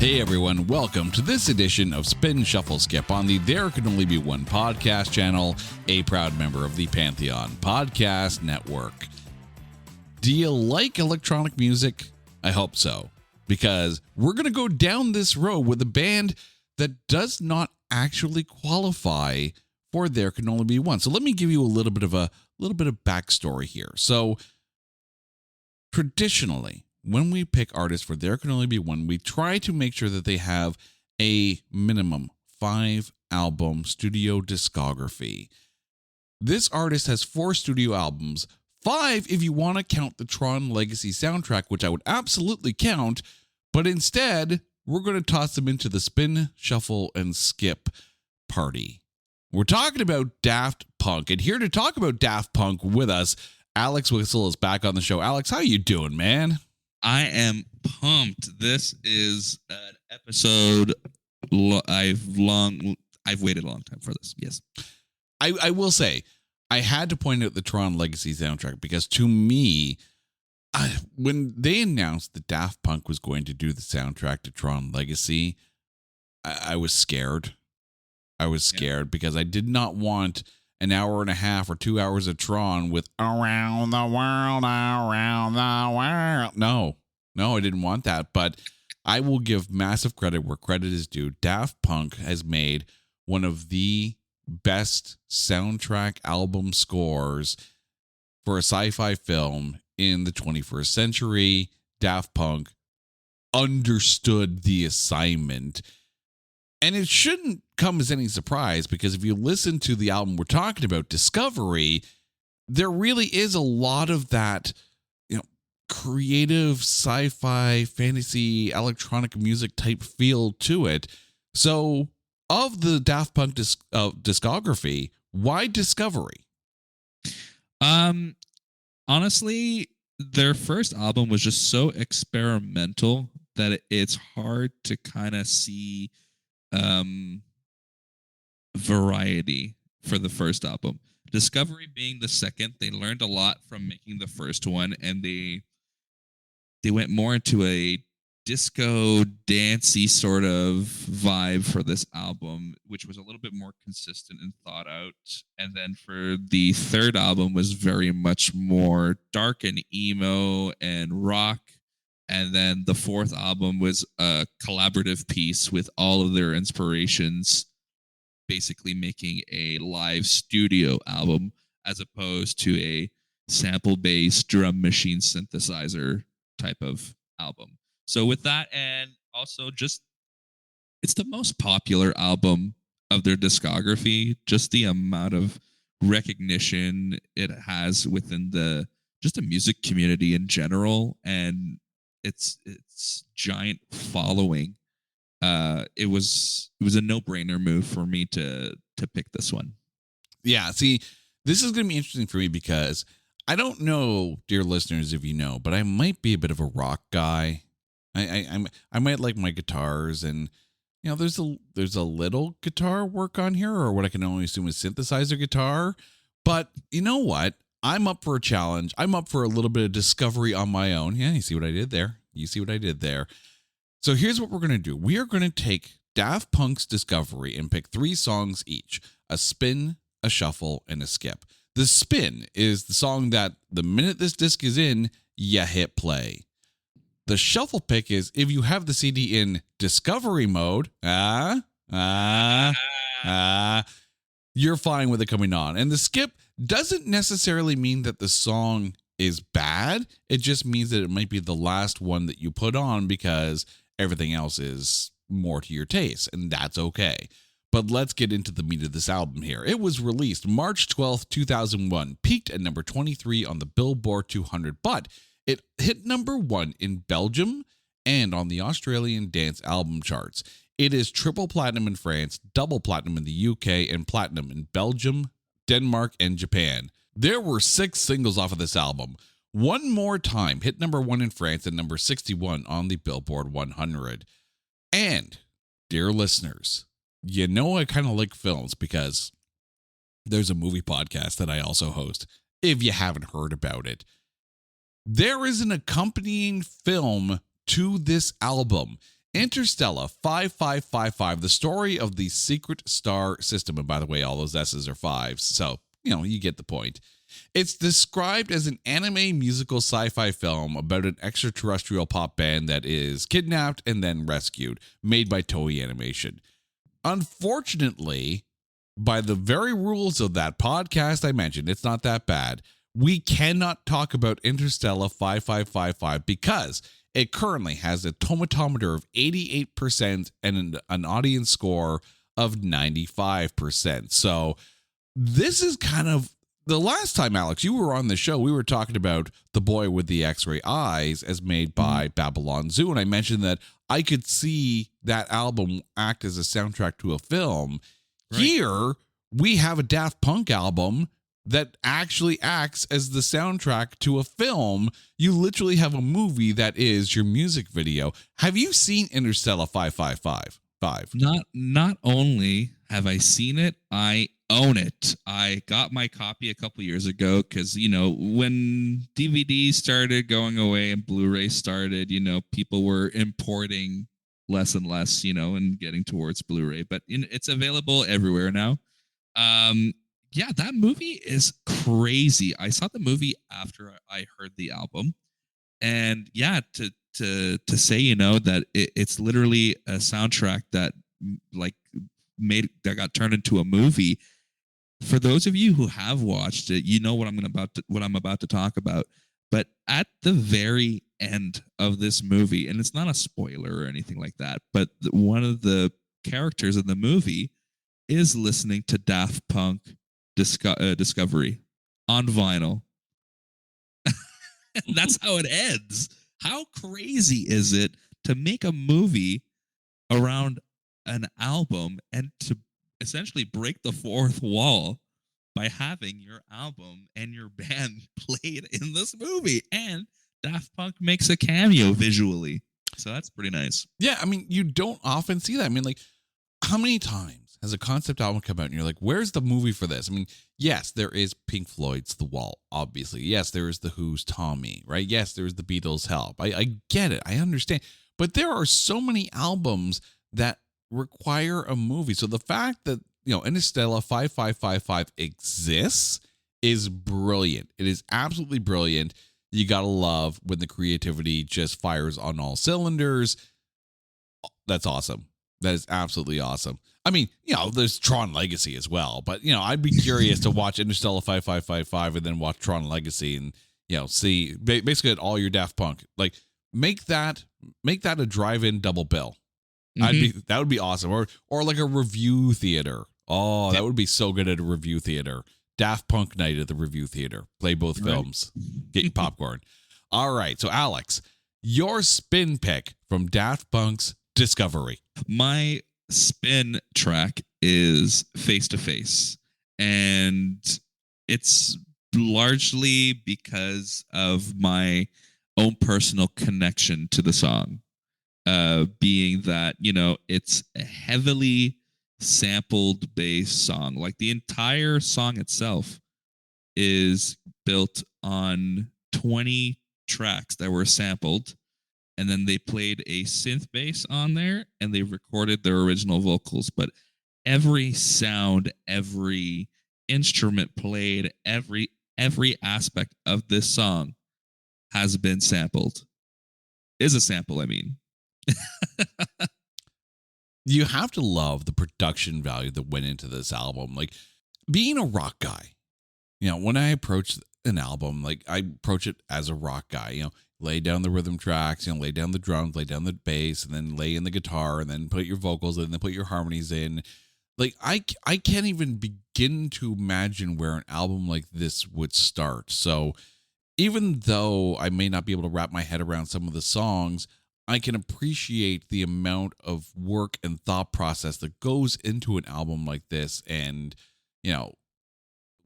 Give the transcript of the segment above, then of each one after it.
Hey everyone, welcome to this edition of Spin Shuffle Skip on the There Can Only Be One podcast channel, a proud member of the Pantheon Podcast Network. Do you like electronic music? I hope so, because we're going to go down this road with a band that does not actually qualify for There Can Only Be One. So let me give you a little bit of backstory here. So traditionally, when we pick artists for There Can Only Be One, we try to make sure that they have a minimum 5-album studio discography. This artist has 4 studio albums, 5 if you want to count the Tron Legacy soundtrack, which I would absolutely count, but instead, we're going to toss them into the Spin, Shuffle, and Skip party. We're talking about Daft Punk, and here to talk about Daft Punk with us, Alex Whissell is back on the show. Alex, how you doing, man? I am pumped. This is an episode I've waited a long time for this. Yes. I will say, I had to point out the Tron Legacy soundtrack because to me, when they announced that Daft Punk was going to do the soundtrack to Tron Legacy, I was scared. I was scared because I did not want an hour and a half or 2 hours of Tron with around the world, around the world. No, I didn't want that. But I will give massive credit where credit is due. Daft Punk has made one of the best soundtrack album scores for a sci-fi film in the 21st century. Daft Punk understood the assignment. And it shouldn't come as any surprise because if you listen to the album we're talking about, Discovery, there really is a lot of that, creative sci-fi, fantasy, electronic music type feel to it. So, of the Daft Punk discography, why Discovery? Honestly, their first album was just so experimental that it's hard to kind of see variety for the first album. Discovery being the second, they learned a lot from making the first one, and they went more into a disco dancey sort of vibe for this album, which was a little bit more consistent and thought out. And then for the third album was very much more dark and emo and rock. And then the fourth album was a collaborative piece with all of their inspirations, basically making a live studio album as opposed to a sample-based drum machine synthesizer type of album. So with that, and also just it's the most popular album of their discography, just the amount of recognition it has within the music community in general, and its giant following. It was a no-brainer move for me to pick this one. Yeah, see, this is going to be interesting for me because I don't know, dear listeners, if you know, but I might be a bit of a rock guy. I might like my guitars, and there's a little guitar work on here, or what I can only assume is synthesizer guitar. But you know what? I'm up for a challenge. I'm up for a little bit of discovery on my own. Yeah, you see what I did there? So here's what we're going to do. We are going to take Daft Punk's Discovery and pick 3 songs each: a spin, a shuffle, and a skip. The spin is the song that the minute this disc is in, you hit play. The shuffle pick is if you have the CD in discovery mode, you're fine with it coming on. And the skip doesn't necessarily mean that the song is bad. It just means that it might be the last one that you put on because everything else is more to your taste, and that's okay. But let's get into the meat of this album here. It was released March 12th, 2001, peaked at number 23 on the Billboard 200, but it hit number 1 in Belgium and on the Australian dance album charts. It is triple platinum in France, double platinum in the UK, and platinum in Belgium, Denmark, and Japan. There were 6 singles off of this album. One More Time hit number 1 in France and number 61 on the Billboard 100. And, dear listeners, I kind of like films because there's a movie podcast that I also host, if you haven't heard about it. There is an accompanying film to this album. Interstellar 5555, the story of the secret star system. And by the way, all those S's are fives. So, you get the point. It's described as an anime musical sci-fi film about an extraterrestrial pop band that is kidnapped and then rescued, made by Toei Animation. Unfortunately, by the very rules of that podcast I mentioned, it's not that bad. We cannot talk about Interstellar 5555 because it currently has a tomatometer of 88% and an audience score of 95%. So this is kind of the last time, Alex, you were on the show, we were talking about The Boy with the X-Ray Eyes as made by Babylon Zoo. And I mentioned that I could see that album act as a soundtrack to a film. Right. Here, we have a Daft Punk album that actually acts as the soundtrack to a film. You literally have a movie that is your music video. Have you seen Interstellar 5555? Not only have I seen it, I own it. I got my copy a couple years ago because, when DVDs started going away and Blu-ray started, people were importing less and less, and getting towards Blu-ray. But it's available everywhere now. Yeah, that movie is crazy. I saw the movie after I heard the album. And yeah, to say, that it's literally a soundtrack that that got turned into a movie. For those of you who have watched it, you know what I'm about to talk about. But at the very end of this movie, and it's not a spoiler or anything like that, but one of the characters in the movie is listening to Daft Punk Discovery on vinyl. That's how it ends. How crazy is it to make a movie around an album and to essentially break the fourth wall by having your album and your band played in this movie? And Daft Punk makes a cameo visually. So that's pretty nice. Yeah, I mean, you don't often see that. I mean, like, how many times has a concept album come out and you're like, where's the movie for this? I mean, yes, there is Pink Floyd's The Wall, obviously. Yes, there is The Who's Tommy, right? Yes, there's the Beatles' Help. I get it. I understand. But there are so many albums that require a movie. So the fact that, Interstellar 5555 exists is brilliant. It is absolutely brilliant. You got to love when the creativity just fires on all cylinders. That's awesome. That is absolutely awesome. I mean, there's Tron Legacy as well, but I'd be curious to watch Interstellar 5555 and then watch Tron Legacy and see basically at all your Daft Punk. Like make that a drive-in double bill. That would be awesome. Or like a review theater. Oh, that would be so good at a review theater. Daft Punk night at the review theater. Play both films. Get your popcorn. All right. So Alex, your spin pick from Daft Punk's Discovery. My spin track is Face to Face, and it's largely because of my own personal connection to the song, being that it's a heavily sampled bass song. Like the entire song itself is built on 20 tracks that were sampled, and then they played a synth bass on there and they recorded their original vocals. But every sound, every instrument played, every aspect of this song has been sampled. Is a sample, I mean. You have to love the production value that went into this album. Like being a rock guy, when I approach an album, like I approach it as a rock guy, lay down the rhythm tracks, lay down the drums, lay down the bass, and then lay in the guitar, and then put your vocals in, and then put your harmonies in. Like I can't even begin to imagine where an album like this would start. So even though I may not be able to wrap my head around some of the songs, I can appreciate the amount of work and thought process that goes into an album like this. And,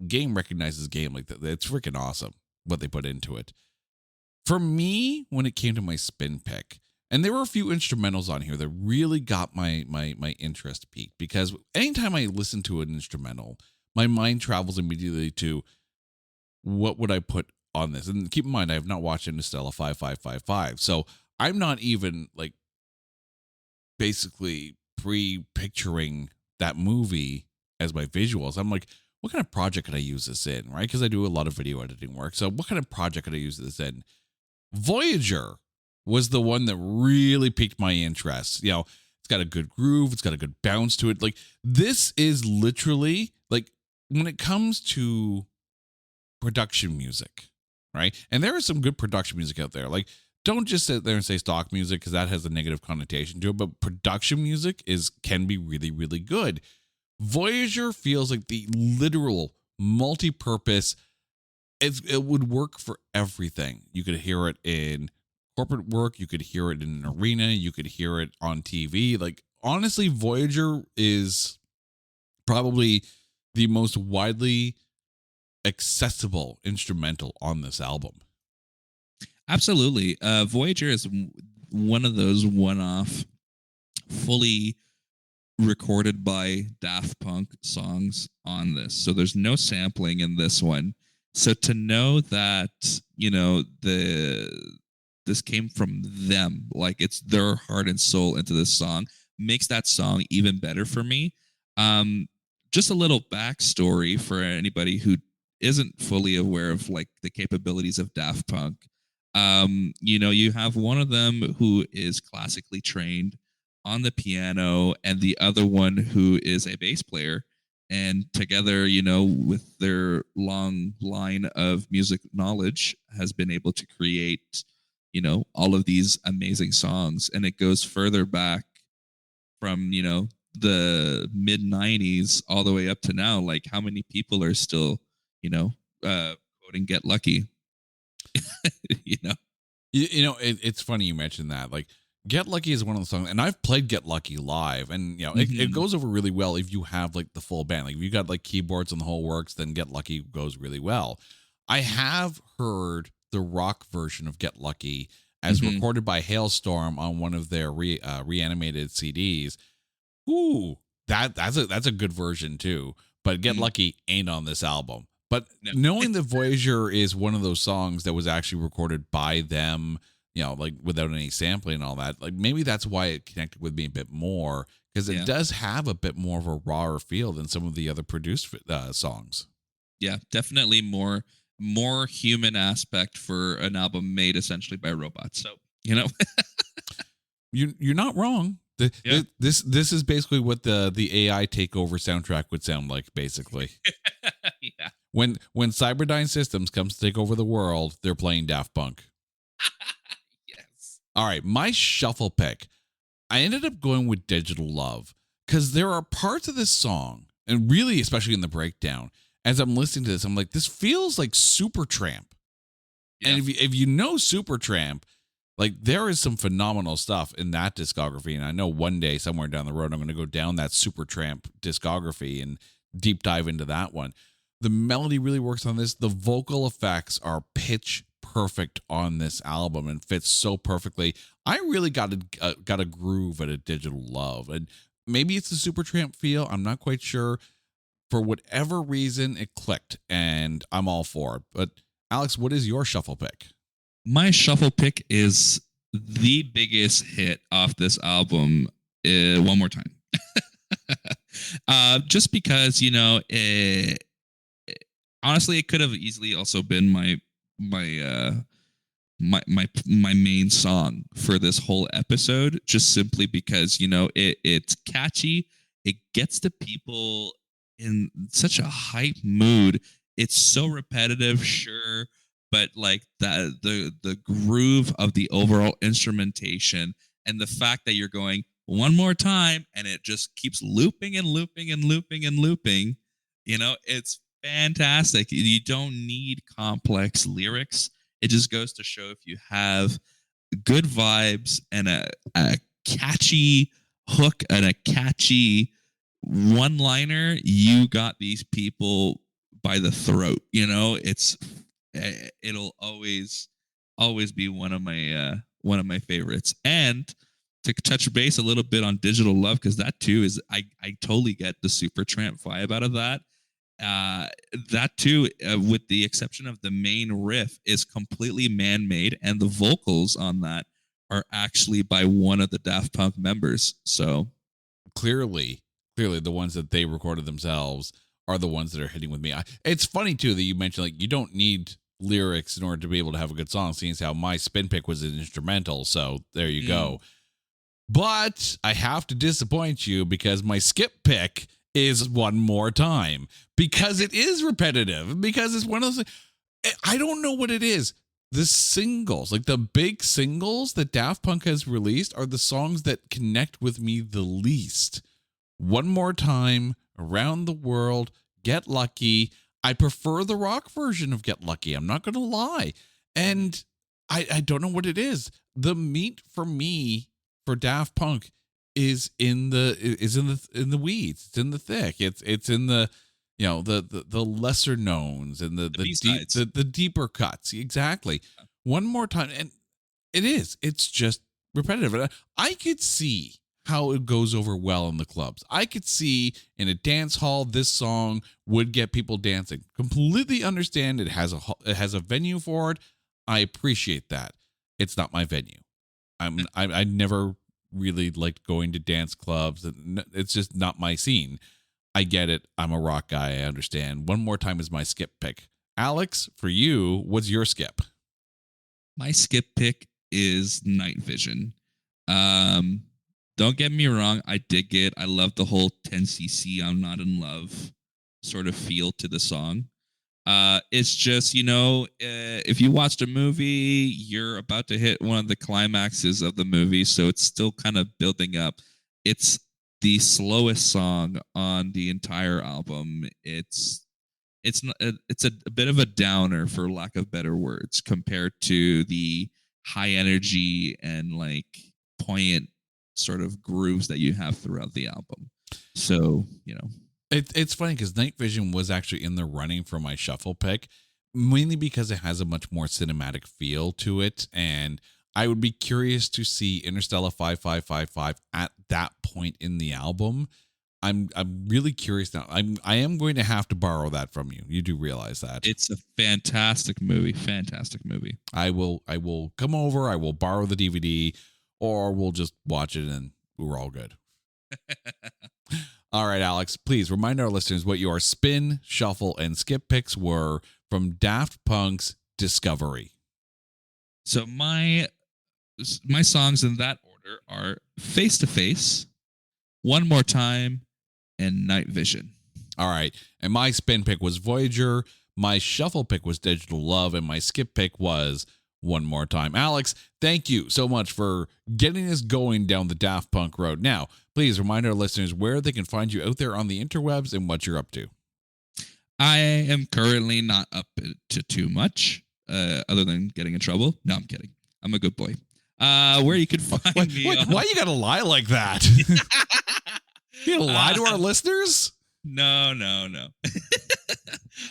game recognizes game like that. It's freaking awesome what they put into it. For me, when it came to my spin pick, and there were a few instrumentals on here that really got my interest peaked, because anytime I listen to an instrumental, my mind travels immediately to what would I put on this? And keep in mind, I have not watched Interstellar 5555. So I'm not even like basically pre-picturing that movie as my visuals. I'm like, what kind of project could I use this in, right? Because I do a lot of video editing work. So what kind of project could I use this in? Voyager was the one that really piqued my interest. You know, it's got a good groove, it's got a good bounce to it. Like, this is literally like, when it comes to production music, right? And there is some good production music out there. Like, don't just sit there and say stock music, because that has a negative connotation to it. But production music can be really, really good. Voyager feels like the literal multi-purpose. It would work for everything. You could hear it in corporate work. You could hear it in an arena. You could hear it on TV. Like, honestly, Voyager is probably the most widely accessible instrumental on this album. Absolutely. Voyager is one of those one-off, fully recorded by Daft Punk songs on this. So there's no sampling in this one. So to know that, this came from them, like it's their heart and soul into this song, makes that song even better for me. Um, just a little backstory for anybody who isn't fully aware of like the capabilities of Daft Punk. You have one of them who is classically trained on the piano and the other one who is a bass player. And together, with their long line of music knowledge, has been able to create, all of these amazing songs. And it goes further back from, the mid 90s all the way up to now. Like, how many people are still, quoting Get Lucky? you know? It's funny you mentioned that. Like, Get Lucky is one of the songs, and I've played Get Lucky live, and it goes over really well if you have like the full band. Like, if you got like keyboards and the whole works, then Get Lucky goes really well. I have heard the rock version of Get Lucky as recorded by Hailstorm on one of their reanimated CDs. Ooh, that's a good version too. But Get Lucky ain't on this album. But No. knowing that Voyager is one of those songs that was actually recorded by them, like without any sampling and all that, like maybe that's why it connected with me a bit more, because it does have a bit more of a rawer feel than some of the other produced songs. Yeah, definitely more human aspect for an album made essentially by robots. So, You're not wrong. This is basically what the AI takeover soundtrack would sound like, basically. Yeah. When Cyberdyne Systems comes to take over the world, they're playing Daft Punk. Yes. All right, my shuffle pick. I ended up going with Digital Love, because there are parts of this song, and really especially in the breakdown, as I'm listening to this, I'm like, this feels like Supertramp. Yeah. And if you know Supertramp, like, there is some phenomenal stuff in that discography. And I know one day somewhere down the road, I'm going to go down that Supertramp discography and deep dive into that one. The melody really works on this. The vocal effects are pitch perfect on this album and fits so perfectly. I really got a groove at a Digital Love. And maybe it's the Supertramp feel. I'm not quite sure. For whatever reason, it clicked, and I'm all for it. But Alex, what is your shuffle pick? My shuffle pick is the biggest hit off this album. One More Time. Just because, honestly, it could have easily also been my main song for this whole episode, just simply because it's catchy. It gets the people in such a hype mood. It's so repetitive, sure, but like the groove of the overall instrumentation and the fact that you're going one more time and it just keeps looping and looping and looping and looping, it's fantastic. You don't need complex lyrics. It just goes to show, if you have good vibes and a catchy hook and a catchy one liner, you got these people by the throat. It'll always be one of my favorites. And to touch base a little bit on Digital Love, because that too is I totally get the Supertramp vibe out of that. That too, with the exception of the main riff, is completely man-made, and the vocals on that are actually by one of the Daft Punk members. So Clearly the ones that they recorded themselves are the ones that are hitting with me. It's funny too that you mentioned like you don't need lyrics in order to be able to have a good song, seeing as how my spin pick was an instrumental. So there you go. But I have to disappoint you because my skip pick is One More Time, because it is repetitive, because it's one of those. I don't know what it is. The singles, like the big singles that Daft Punk has released, are the songs that connect with me the least. One More Time, Around the World, Get Lucky. I prefer the rock version of Get Lucky. I'm not going to lie. And I don't know what it is. The meat for me for Daft Punk is in the weeds. It's in the thick. It's in the the lesser knowns and the deeper cuts. Exactly. One More Time, and it's just repetitive. And I could see how it goes over well in the clubs. I could see in a dance hall this song would get people dancing. Completely understand it has a venue for it. I appreciate that. It's not my venue. I never really liked going to dance clubs. It's just not my scene. I get it. I'm a rock guy. I understand. One More Time is my skip pick. Alex, for you, what's your skip? My skip pick is Night Vision. Don't get me wrong. I dig it. I love the whole 10cc I'm not in love sort of feel to the song. It's just, if you watched a movie, you're about to hit one of the climaxes of the movie, so it's still kind of building up. It's the slowest song on the entire album. It's a bit of a downer, for lack of better words, compared to the high energy and like poignant sort of grooves that you have throughout the album. So, It's funny because Night Vision was actually in the running for my shuffle pick, mainly because it has a much more cinematic feel to it. And I would be curious to see Interstellar 5555 at that point in the album. I'm really curious now. I am going to have to borrow that from you. You do realize that. It's a fantastic movie. Fantastic movie. I will come over, I will borrow the DVD, or we'll just watch it and we're all good. All right, Alex, please remind our listeners what your spin, shuffle, and skip picks were from Daft Punk's Discovery. So my songs in that order are Face to Face, One More Time, and Night Vision. All right. And my spin pick was Voyager. My shuffle pick was Digital Love. And my skip pick was One More Time. Alex, thank you so much for getting us going down the Daft Punk road. Now, please remind our listeners where they can find you out there on the interwebs and what you're up to. I am currently not up to too much, other than getting in trouble. No, I'm kidding. I'm a good boy. Where you can find me. Why you gotta lie like that? You gonna lie to our listeners? No.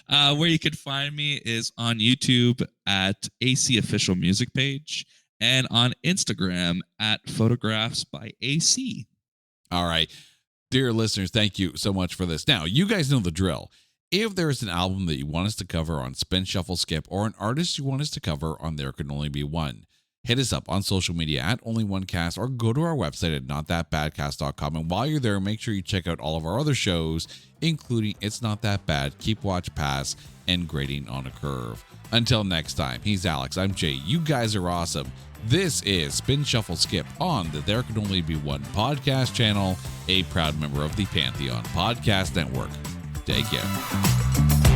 Where you can find me is on YouTube at AC Official Music Page and on Instagram at Photographs by AC. All right. Dear listeners, thank you so much for this. Now, you guys know the drill. If there is an album that you want us to cover on Spin Shuffle Skip or an artist you want us to cover on There Can Only Be One, hit us up on social media at OnlyOneCast or go to our website at notthatbadcast.com. And while you're there, make sure you check out all of our other shows, including It's Not That Bad, Keep Watch Pass, and Grading on a Curve. Until next time, he's Alex, I'm Jay. You guys are awesome. This is Spin Shuffle Skip on the There Can Only Be One podcast channel, a proud member of the Pantheon Podcast Network. Take care.